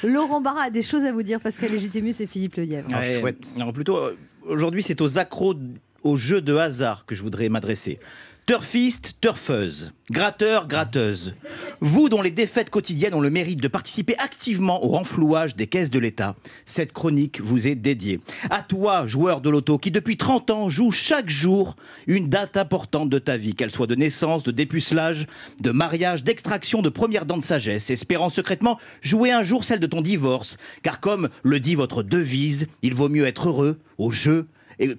Laurent Barra a des choses à vous dire, Pascal Légitimus et Philippe Lelièvre. Chouette. Alors plutôt, aujourd'hui, c'est aux accros au jeu de hasard que je voudrais m'adresser. Turfiste, turfeuse, gratteur, gratteuse. Vous dont les défaites quotidiennes ont le mérite de participer activement au renflouage des caisses de l'État, cette chronique vous est dédiée. À toi, joueur de loto, qui depuis 30 ans joue chaque jour une date importante de ta vie, qu'elle soit de naissance, de dépucelage, de mariage, d'extraction de première dent de sagesse, espérant secrètement jouer un jour celle de ton divorce. Car comme le dit votre devise, il vaut mieux être heureux au jeu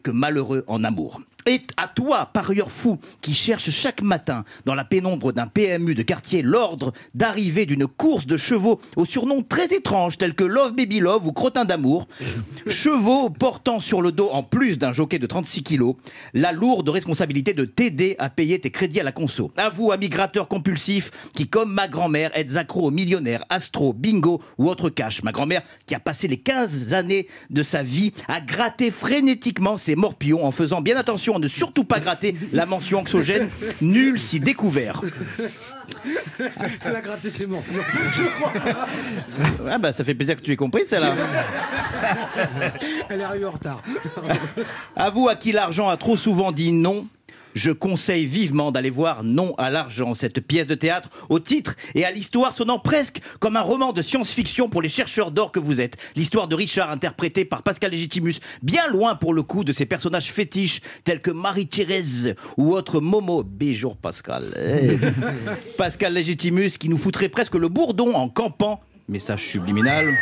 que malheureux en amour. Et à toi, parieur fou, qui cherche chaque matin dans la pénombre d'un PMU de quartier l'ordre d'arrivée d'une course de chevaux aux surnoms très étranges tels que Love Baby Love ou Crottin d'amour, chevaux portant sur le dos, en plus d'un jockey de 36 kilos, la lourde responsabilité de t'aider à payer tes crédits à la conso. À vous, amis gratteurs compulsifs, qui comme ma grand-mère êtes accros aux millionnaires, astro, bingo ou autre cash. Ma grand-mère qui a passé les 15 années de sa vie à gratter frénétiquement ses morpions en faisant bien attention à ne surtout pas gratter la mention anxiogène, nul si découvert. Elle a gratté ses morpions, je crois. Ah bah ça fait plaisir que tu aies compris celle-là. Elle est arrivée en retard. À vous à qui l'argent a trop souvent dit non, je conseille vivement d'aller voir Non à l'argent, cette pièce de théâtre au titre et à l'histoire sonnant presque comme un roman de science-fiction pour les chercheurs d'or que vous êtes. L'histoire de Richard interprété par Pascal Légitimus, bien loin pour le coup de ces personnages fétiches tels que Marie-Thérèse ou autre Momo. Béjour Pascal. Pascal Légitimus qui nous foutrait presque le bourdon en campant. Message subliminal.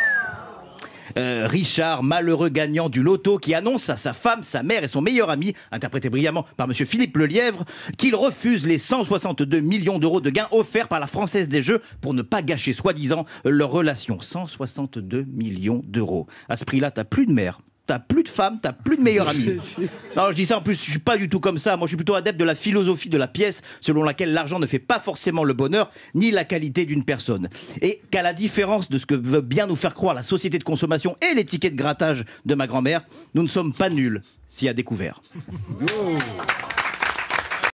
Richard, malheureux gagnant du loto, qui annonce à sa femme, sa mère et son meilleur ami, interprété brillamment par monsieur Philippe Lelièvre, qu'il refuse les 162 millions d'euros de gains offerts par la Française des Jeux pour ne pas gâcher soi-disant leur relation. 162 millions d'euros. À ce prix-là, t'as plus de mère. T'as plus de femme, t'as plus de meilleur ami. Non, je dis ça en plus, je suis pas du tout comme ça. Moi, je suis plutôt adepte de la philosophie de la pièce, selon laquelle l'argent ne fait pas forcément le bonheur, ni la qualité d'une personne. Et qu'à la différence de ce que veut bien nous faire croire la société de consommation et les tickets de grattage de ma grand-mère, nous ne sommes pas nuls, s'il y a découvert. Oh.